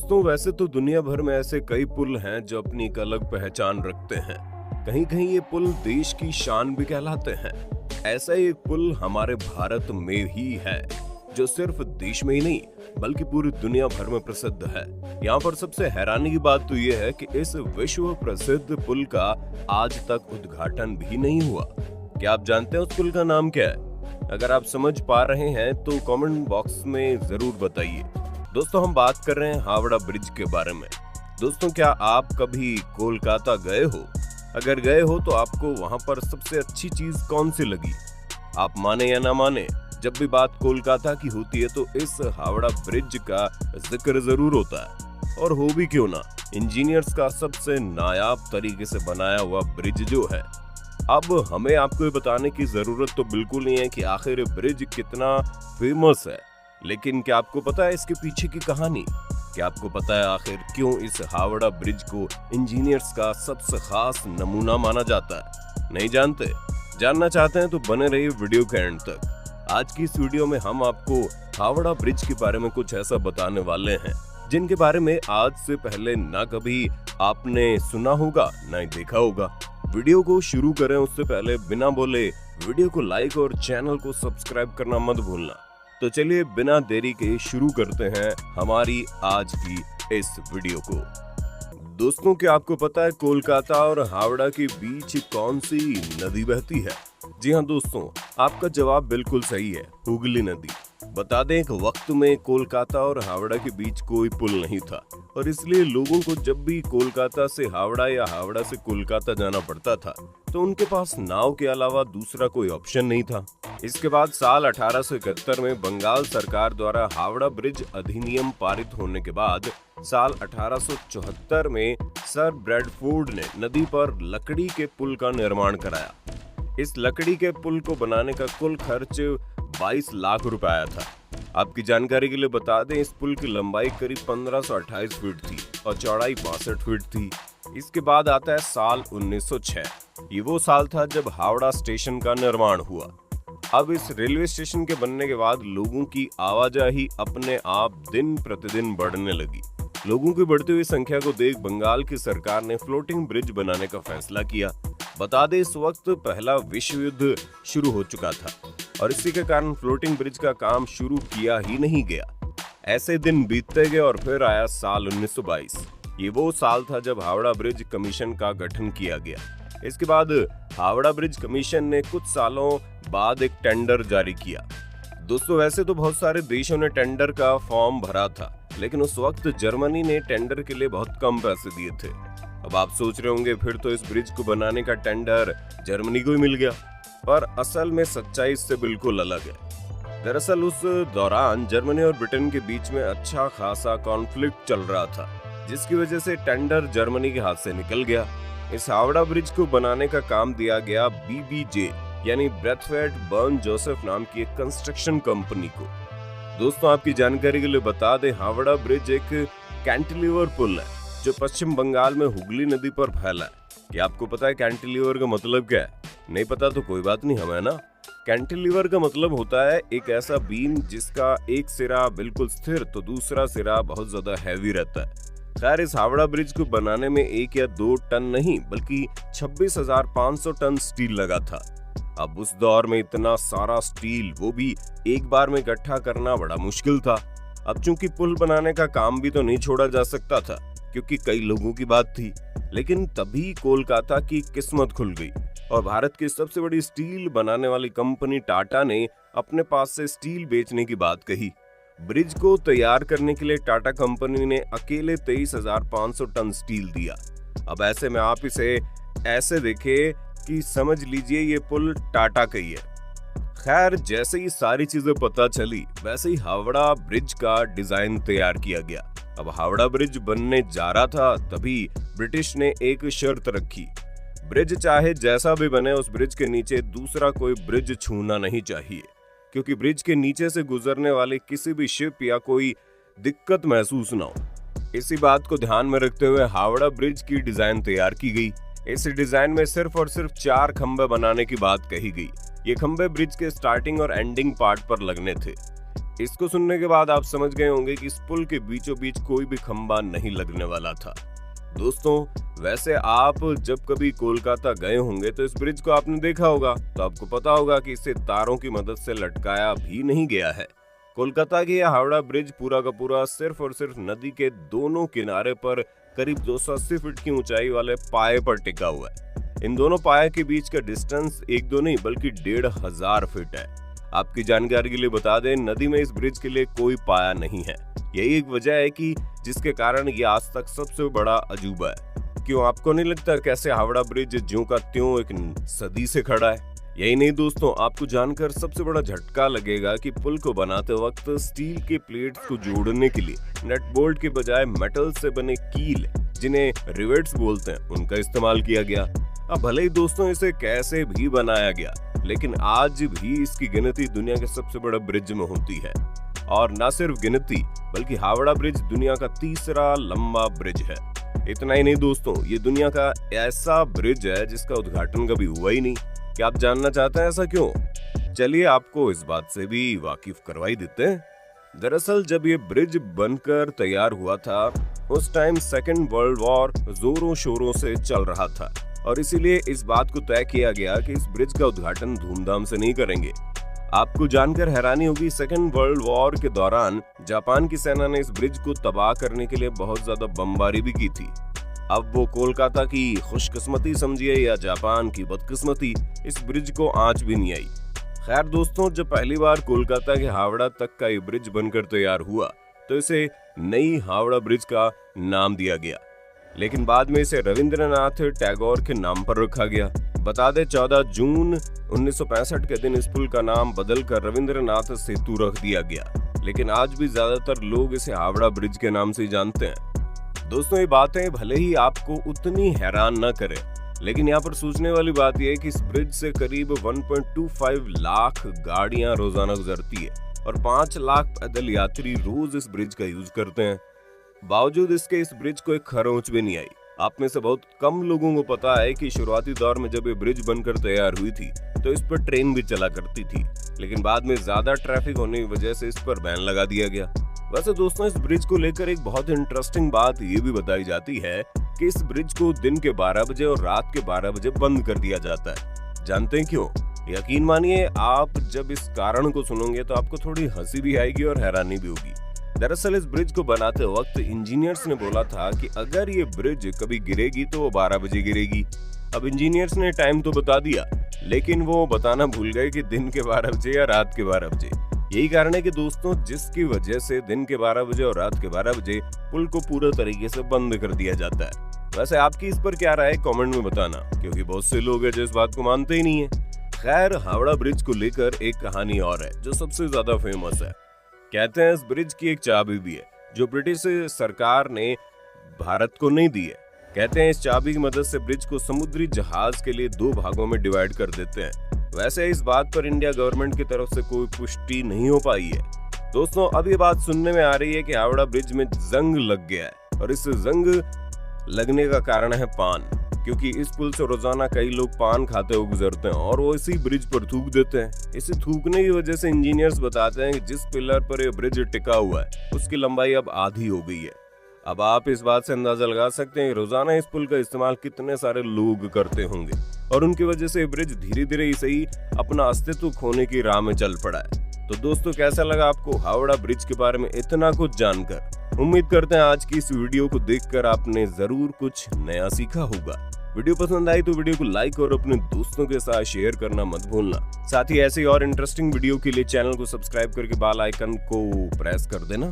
दोस्तों, वैसे तो दुनिया भर में ऐसे कई पुल हैं जो अपनी एक अलग पहचान रखते हैं। कहीं कहीं ये पुल देश की शान भी कहलाते हैं। ऐसा ही एक पुल हमारे भारत में ही है जो सिर्फ देश में ही नहीं बल्कि पूरी दुनिया भर में प्रसिद्ध है। यहाँ पर सबसे हैरानी की बात तो ये है कि इस विश्व प्रसिद्ध पुल का आज तक उद्घाटन भी नहीं हुआ। क्या आप जानते हैं उस पुल का नाम क्या है? अगर आप समझ पा रहे हैं तो कमेंट बॉक्स में जरूर बताइए। दोस्तों, हम बात कर रहे हैं हावड़ा ब्रिज के बारे में। दोस्तों, क्या आप कभी कोलकाता गए हो? अगर गए हो तो आपको वहां पर सबसे अच्छी चीज कौन सी लगी? आप माने या ना माने, जब भी बात कोलकाता की होती है तो इस हावड़ा ब्रिज का जिक्र जरूर होता है। और हो भी क्यों ना, इंजीनियर्स का सबसे नायाब तरीके से बनाया हुआ ब्रिज जो है। अब हमें आपको ये बताने की जरूरत तो बिल्कुल नहीं है कि आखिर ब्रिज कितना फेमस है, लेकिन क्या आपको पता है इसके पीछे की कहानी? क्या आपको पता है आखिर क्यों इस हावड़ा ब्रिज को इंजीनियर्स का सबसे खास नमूना माना जाता है? नहीं जानते? जानना चाहते हैं तो बने रहिए वीडियो के एंड तक। आज की इस वीडियो में हम आपको हावड़ा ब्रिज के बारे में कुछ ऐसा बताने वाले हैं जिनके बारे में आज से पहले ना कभी आपने सुना होगा ना ही देखा होगा। वीडियो को शुरू करें उससे पहले बिना बोले वीडियो को लाइक और चैनल को सब्सक्राइब करना मत भूलना। तो चलिए बिना देरी के शुरू करते हैं हमारी आज की इस वीडियो को। दोस्तों, क्या आपको पता है कोलकाता और हावड़ा के बीच कौन सी नदी बहती है? जी हाँ दोस्तों, आपका जवाब बिल्कुल सही है, हुगली नदी। बता दें, एक वक्त में कोलकाता और हावड़ा के बीच कोई पुल नहीं था और इसलिए लोगों को जब भी कोलकाता से हावड़ा या हावड़ा से कोलकाता जाना पड़ता था तो उनके पास नाव के अलावा दूसरा कोई ऑप्शन नहीं था। इसके बाद साल 1871 में बंगाल सरकार द्वारा हावड़ा ब्रिज अधिनियम पारित होने के बाद साल 1874 में सर ब्रैडफोर्ड ने नदी पर लकड़ी के पुल का निर्माण कराया। इस लकड़ी के पुल को बनाने का कुल खर्च 22 लाख रुपए आया था। आपकी जानकारी के लिए बता दें, इस पुल की लंबाई करीब 1528 फीट थी और चौड़ाई 62 फीट थी। इसके बाद आता है साल 1906। ये वो साल था जब हावड़ा स्टेशन का निर्माण हुआ। अब इस रेलवे स्टेशन के बनने के बाद लोगों की आवाजाही अपने आप दिन प्रतिदिन बढ़ने लगी। लोगों की बढ़ती हुई संख्या को देख बंगाल की सरकार ने फ्लोटिंग ब्रिज बनाने का फैसला किया। बता दें, इस वक्त पहला विश्व युद्ध शुरू हो चुका था और इसी के कारण फ्लोटिंग ब्रिज का काम शुरू किया ही नहीं गया। ऐसे दिन बीतते गए और फिर आया साल 1922। ये वो साल था जब हावड़ा ब्रिज कमीशन का गठन किया गया। इसके बाद हावड़ा ब्रिज कमीशन ने कुछ सालों बाद एक टेंडर जारी किया। दोस्तों, वैसे तो बहुत सारे देशों ने टेंडर का फॉर्म भरा था, लेकिन उस वक्त जर्मनी ने टेंडर के लिए बहुत कम पैसे दिए थे। अब आप सोच रहे होंगे, फिर तो इस ब्रिज को बनाने का टेंडर जर्मनी को ही मिल गया, पर असल में सच्चाई इससे बिल्कुल अलग है। दरअसल उस दौरान जर्मनी और ब्रिटेन के बीच में अच्छा खासा कॉन्फ्लिक्ट चल रहा था, जिसकी वजह से टेंडर जर्मनी के हाथ से निकल गया। इस हावड़ा ब्रिज को बनाने का काम दिया गया BBJ यानी ब्रैथवेट बर्न जोसेफ नाम की एक कंस्ट्रक्शन कंपनी को। दोस्तों, आपकी जानकारी के लिए बता दें, हावड़ा ब्रिज एक कैंटिलीवर पुल है जो पश्चिम बंगाल में हुगली नदी पर फैला है। क्या आपको पता है कैंटिलीवर का मतलब क्या है? नहीं पता तो कोई बात नहीं, हमें ना। कैंटिलीवर का मतलब होता है एक ऐसा बीम जिसका एक सिरा बिल्कुल स्थिर तो दूसरा सिरा बहुत ज्यादा हैवी रहता है। खैर, इस हावड़ा ब्रिज को बनाने में 1 या 2 टन नहीं बल्कि 26,500 टन स्टील लगा था। अब उस दौर में इतना सारा स्टील, वो भी एक बार में इकट्ठा करना बड़ा मुश्किल था। अब चूंकि पुल बनाने का काम भी तो नहीं छोड़ा जा सकता था क्योंकि कई लोगों की बात थी, लेकिन तभी कोलकाता की किस्मत खुल गई और भारत की सबसे बड़ी स्टील बनाने वाली कंपनी टाटा ने अपने पास से स्टील बेचने की बात कही। ब्रिज को तैयार करने के लिए टाटा कंपनी ने अकेले 23,500 टन स्टील दिया। अब ऐसे में आप इसे ऐसे देखें कि समझ लीजिए ये पुल टाटा का ही है। खैर, जैसे ही सारी चीजें पता चली वैसे ही हावड़ा ब्रिज का डिजाइन तैयार किया गया। अब हावड़ा ब्रिज बनने जा रहा था तभी ब्रिटिश ने एक शर्त रखी, ब्रिज चाहे जैसा भी बने उस ब्रिज के नीचे दूसरा कोई ब्रिज छूना नहीं चाहिए, क्योंकि ब्रिज के नीचे से गुजरने वाले किसी भी शिप या कोई दिक्कत महसूस ना हो। इसी बात को ध्यान में रखते हुए हावड़ा ब्रिज की डिजाइन तैयार की गई। इस डिजाइन में सिर्फ और सिर्फ 4 खंभे बनाने की बात कही गई। ये खंभे ब्रिज के स्टार्टिंग और एंडिंग पार्ट पर लगने थे। इसको सुनने के बाद आप समझ गए होंगे कि इस पुल के बीचों बीच कोई भी खंबा नहीं लगने वाला था। दोस्तों, वैसे आप जब कभी कोलकाता गए होंगे तो इस ब्रिज को आपने देखा होगा, तो आपको पता होगा कि इसे तारों की मदद से लटकाया भी नहीं गया है। कोलकाता की यह हावड़ा ब्रिज पूरा का पूरा सिर्फ और सिर्फ नदी के दोनों किनारे पर करीब 280 फीट की ऊंचाई वाले पाए पर टिका हुआ है। इन दोनों पाए के बीच का डिस्टेंस 1-2 नहीं बल्कि 1500 फीट है। आपकी जानकारी के लिए बता दें, नदी में इस ब्रिज के लिए कोई पाया नहीं है। यही एक वजह है कि जिसके कारण ये आज तक सबसे बड़ा अजूबा है। क्यों आपको नहीं लगता कैसे हावड़ा ब्रिज ज्यों का त्यों एक सदी से खड़ा है? यही नहीं दोस्तों, आपको जानकर सबसे बड़ा झटका लगेगा कि पुल को बनाते वक्त स्टील के प्लेट्स को जोड़ने के लिए नट बोल्ट के बजाय मेटल से बने कील, जिन्हें रिवेट्स बोलते हैं, उनका इस्तेमाल किया गया। अब भले ही दोस्तों इसे कैसे भी बनाया गया, लेकिन आज भी इसकी गिनती दुनिया के सबसे बड़े ब्रिज में होती है। और न सिर्फ गिनती बल्कि हावड़ा ब्रिज दुनिया का तीसरा लंबा ब्रिज है। इतना ही नहीं दोस्तों, ये दुनिया का ऐसा ब्रिज है जिसका उद्घाटन कभी हुआ ही नहीं। क्या आप जानना चाहते हैं ऐसा क्यों? चलिए आपको इस बात से भी वाकिफ करवाई देते हैं। दरअसल जब ये ब्रिज बनकर तैयार हुआ था, उस टाइम सेकेंड वर्ल्ड वॉर जोरों शोरों से चल रहा था और इसीलिए इस बात को तय किया गया कि इस ब्रिज का उद्घाटन धूमधाम से नहीं करेंगे। आपको जानकर हैरानी होगी, सेकेंड वर्ल्ड वॉर के दौरान जापान की सेना ने इस ब्रिज को तबाह करने के लिए बहुत ज्यादा बमबारी भी की थी। अब वो कोलकाता की खुशकिस्मती समझिए या जापान की बदकिस्मती, इस ब्रिज को आंच भी नहीं आई। खैर दोस्तों, जब पहली बार कोलकाता के हावड़ा तक का ये ब्रिज बनकर तैयार हुआ तो इसे नई हावड़ा ब्रिज का नाम दिया गया, लेकिन बाद में इसे रविंद्रनाथ टैगोर के नाम पर रखा गया। बता दें 14 जून 1965 के दिन इस पुल का नाम बदलकर रविंद्रनाथ सेतु रख दिया गया, लेकिन आज भी ज्यादातर लोग इसे हावड़ा ब्रिज के नाम से ही जानते हैं। दोस्तों, ये बातें भले ही आपको उतनी हैरान न करें, लेकिन यहाँ पर सोचने वाली बात यह है कि इस ब्रिज से करीब 1.25 लाख गाड़ियां रोजाना गुजरती है और 5 लाख पैदल यात्री रोज इस ब्रिज का यूज करते हैं। बावजूद इसके इस ब्रिज को एक खरोंच भी नहीं आई। आप में से बहुत कम लोगों को पता है कि शुरुआती दौर में जब ये ब्रिज बनकर तैयार हुई थी तो इस पर ट्रेन भी चला करती थी, लेकिन बाद में ज्यादा ट्रैफिक होने की वजह से इस पर बैन लगा दिया गया। वैसे दोस्तों, इस ब्रिज को लेकर एक बहुत इंटरेस्टिंग बात ये भी बताई जाती है कि इस ब्रिज को दिन के 12 बजे और रात के 12 बजे बंद कर दिया जाता है। जानते हैं क्यों? यकीन मानिए, आप जब इस कारण को सुनोगे तो आपको थोड़ी हंसी भी आएगी और हैरानी भी होगी। दरअसल इस ब्रिज को बनाते वक्त इंजीनियर्स ने बोला था कि अगर ये ब्रिज कभी गिरेगी तो वो 12 बजे गिरेगी। अब इंजीनियर्स ने टाइम तो बता दिया, लेकिन वो बताना भूल गए कि दिन के 12 बजे या रात के 12 बजे। यही कारण है कि दोस्तों, जिसकी वजह से दिन के 12 बजे और रात के 12 बजे पुल को पूरे तरीके से बंद कर दिया जाता है। वैसे आपकी इस पर क्या राय है कमेंट में बताना, क्योंकि बहुत से लोग हैं जो इस बात को मानते ही नहीं है। खैर, हावड़ा ब्रिज को लेकर एक कहानी और है जो सबसे ज्यादा फेमस है। कहते हैं इस ब्रिज की एक चाबी भी है जो ब्रिटिश सरकार ने भारत को नहीं दी है। कहते हैं इस चाबी की मदद से ब्रिज को समुद्री जहाज के लिए 2 भागों में डिवाइड कर देते हैं। वैसे इस बात पर इंडिया गवर्नमेंट की तरफ से कोई पुष्टि नहीं हो पाई है। दोस्तों, अब ये बात सुनने में आ रही है कि हावड़ा ब्रिज में जंग लग गया है और इस जंग लगने का कारण है पान, क्योंकि इस पुल से रोजाना कई लोग पान खाते हुए गुजरते हैं और वो इसी ब्रिज पर थूक देते हैं। इसे थूकने की वजह से इंजीनियर्स बताते हैं कि जिस पिलर पर ये ब्रिज टिका हुआ है उसकी लंबाई अब आधी हो गई है। अब आप इस बात से अंदाजा लगा सकते हैं रोजाना इस पुल का इस्तेमाल कितने सारे लोग करते होंगे और उनकी वजह से ब्रिज धीरे धीरे ही सही अपना अस्तित्व खोने की राह में चल पड़ा है। तो दोस्तों, कैसा लगा आपको हावड़ा ब्रिज के बारे में इतना कुछ जानकर? उम्मीद करते हैं आज की इस वीडियो को देखकर आपने जरूर कुछ नया सीखा होगा। वीडियो पसंद आई तो वीडियो को लाइक और अपने दोस्तों के साथ शेयर करना मत भूलना। साथ ही ऐसी और इंटरेस्टिंग वीडियो के लिए चैनल को सब्सक्राइब करके बेल आइकन को प्रेस कर देना।